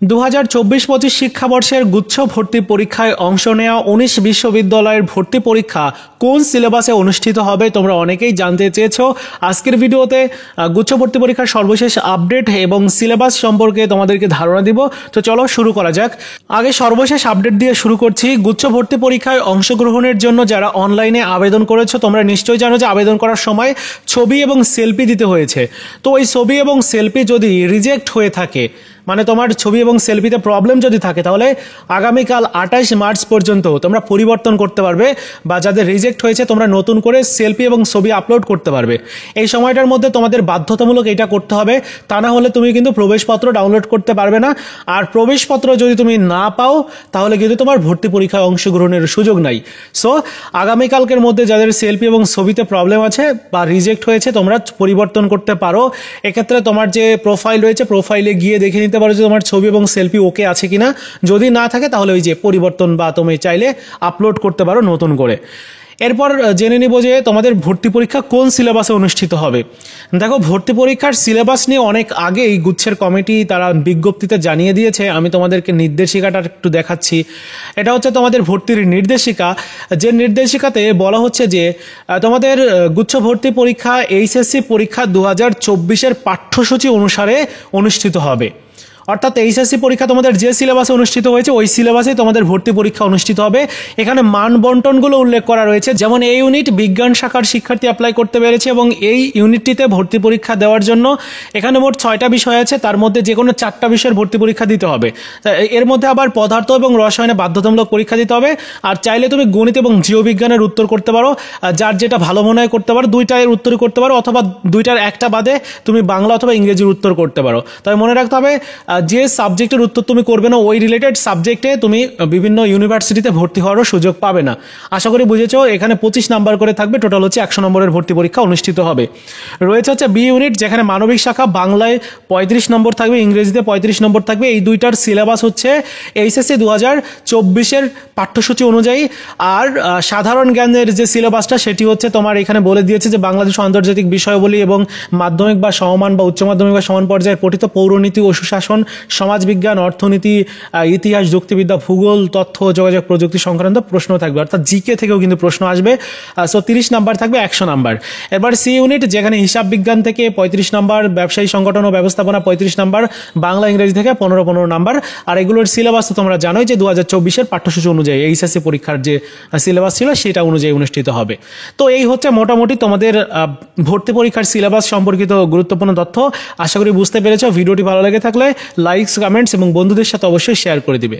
2024-25 শিক্ষাবর্ষের গুচ্ছ ভর্তি পরীক্ষায় অংশ নেওয়া 19 বিশ্ববিদ্যালয়ের ভর্তি পরীক্ষা কোন সিলেবাসে অনুষ্ঠিত হবে তোমরা অনেকেই জানতে চেয়েছো। আজকের ভিডিওতে গুচ্ছ ভর্তি পরীক্ষার সর্বশেষ আপডেট এবং সিলেবাস সম্পর্কে তোমাদেরকে ধারণা দিব। তো চলো শুরু করা যাক। আগে সর্বশেষ আপডেট দিয়ে শুরু করছি। গুচ্ছ ভর্তি পরীক্ষায় অংশগ্রহণের জন্য যারা অনলাইনে আবেদন করেছো তোমরা নিশ্চয়ই জানো যে আবেদন করার সময় ছবি এবং সেলফি দিতে হয়েছে। তো ওই ছবি এবং সেলফি যদি রিজেক্ট হয়ে থাকে, মানে তোমার ছবি এবং সেলফিতে প্রবলেম যদি থাকে, তাহলে আগামীকাল 28 মার্চ পর্যন্ত তোমরা পরিবর্তন করতে পারবে, বা যাদের রিজেক্ট হয়েছে তোমরা নতুন করে সেলফি এবং ছবি আপলোড করতে পারবে। এই সময়টার মধ্যে তোমাদের বাধ্যতামূলক এটা করতে হবে, তা না হলে তুমি কিন্তু প্রবেশপত্র ডাউনলোড করতে পারবে না। আর প্রবেশপত্র যদি তুমি না পাও তাহলে কিন্তু তোমার ভর্তি পরীক্ষায় অংশগ্রহণের সুযোগ নাই। সো আগামীকালকের মধ্যে যাদের সেলফি এবং ছবিতে প্রবলেম আছে বা রিজেক্ট হয়েছে তোমরা পরিবর্তন করতে পারো। এক্ষেত্রে তোমার যে প্রোফাইল রয়েছে প্রোফাইলে গিয়ে দেখে নিতে পারো যে তোমার ছবি এবং সেলফি ওকে আছে কিনা। যদি না থাকে তাহলে ওই যে পরিবর্তন বা তুমি চাইলে আপলোড করতে পারো নতুন করে। এরপর জেনে নিব যে তোমাদের ভর্তি পরীক্ষা কোন সিলেবাসে অনুষ্ঠিত হবে। দেখো, ভর্তি পরীক্ষার সিলেবাস নিয়ে অনেক আগে এই গুচ্ছের কমিটি তারা বিজ্ঞপ্তিতে জানিয়ে দিয়েছে। আমি তোমাদেরকে নির্দেশিকাটা একটু দেখাচ্ছি। এটা হচ্ছে তোমাদের ভর্তির নির্দেশিকা, যে নির্দেশিকাতে বলা হচ্ছে যে তোমাদের গুচ্ছ ভর্তি পরীক্ষা এইচএসসি পরীক্ষা 2024-এর পাঠ্যসূচি অনুসারে অনুষ্ঠিত হবে। অর্থাৎ এইচএসসি পরীক্ষা তোমাদের যে সিলেবাসে অনুষ্ঠিত হয়েছে ওই সিলেবাসে তোমাদের ভর্তি পরীক্ষা অনুষ্ঠিত হবে। এখানে মান বন্টনগুলো উল্লেখ করা রয়েছে, যেমন এই ইউনিট বিজ্ঞান শাখার শিক্ষার্থী অ্যাপ্লাই করতে পেরেছে এবং এই ইউনিটটিতে ভর্তি পরীক্ষা দেওয়ার জন্য এখানে মোট 6টা বিষয় আছে, তার মধ্যে যে কোনো 4টা বিষয়ের ভর্তি পরীক্ষা দিতে হবে। এর মধ্যে আবার পদার্থ এবং রসায়নে বাধ্যতামূলক পরীক্ষা দিতে হবে। আর চাইলে তুমি গণিত এবং জীববিজ্ঞানের উত্তর করতে পারো, যার যেটা ভালো মনে হয় করতে পারো। 2টার উত্তরই করতে পারো, অথবা 2টার একটা বাদে তুমি বাংলা অথবা ইংরেজির উত্তর করতে পারো। তবে মনে রাখতে হবে যে সাবজেক্টের উত্তর তুমি করবে না ওই রিলেটেড সাবজেক্টে তুমি বিভিন্ন ইউনিভার্সিটিতে ভর্তি হওয়ারও সুযোগ পাবে না। আশা করি বুঝেছো। এখানে 25 নাম্বার করে থাকবে, টোটাল হচ্ছে 100 নম্বরের ভর্তি পরীক্ষা অনুষ্ঠিত হবে। রয়েছে হচ্ছে বি ইউনিট, যেখানে মানবিক শাখা বাংলায় 35 নম্বর থাকবে, ইংরেজিতে 35 নম্বর থাকবে। এই দুইটার সিলেবাস হচ্ছে এইচএসসি 2024-এর পাঠ্যসূচি অনুযায়ী। আর সাধারণ জ্ঞানের যে সিলেবাসটা সেটি হচ্ছে তোমার এখানে বলে দিয়েছে যে বাংলাদেশ আন্তর্জাতিক বিষয়াবলী এবং মাধ্যমিক বা সমমান বা উচ্চ মাধ্যমিক বা সমান পর্যায়ের পঠিত পৌরনীতি ও সুশাসন, সমাজবিজ্ঞান, অর্থনীতি, ইতিহাস, যুক্তিবিদ্যা, ভূগোল, তথ্য যোগাযোগ প্রযুক্তি সংক্রান্ত প্রশ্ন থাকবে। অর্থাৎ জিকে থেকেও কিন্তু প্রশ্ন আসবে। সো 30 নাম্বার থাকবে 100 নাম্বার। এবার সি ইউনিট, যেখানে হিসাব বিজ্ঞান থেকে 35 নাম্বার, ব্যবসায়ী সংগঠন ও ব্যবস্থাপনা 35 নাম্বার, বাংলা ইংরেজি থেকে 15 নাম্বার। আর এগুলোর সিলেবাস তো তোমরা জানোই যে 2024-এর পাঠ্যসূচি অনুযায়ী এইচএসসি পরীক্ষার যে সিলেবাস ছিল সেটা অনুযায়ী অনুষ্ঠিত হবে। তো এই হচ্ছে মোটামুটি তোমাদের ভর্তি পরীক্ষার সিলেবাস সম্পর্কিত গুরুত্বপূর্ণ তথ্য। আশা করি বুঝতে পেরেছো। ভিডিওটি ভালো লেগে থাকলে লাইকস, কমেন্টস এবং বন্ধুদের সাথে অবশ্যই শেয়ার করে দিবে।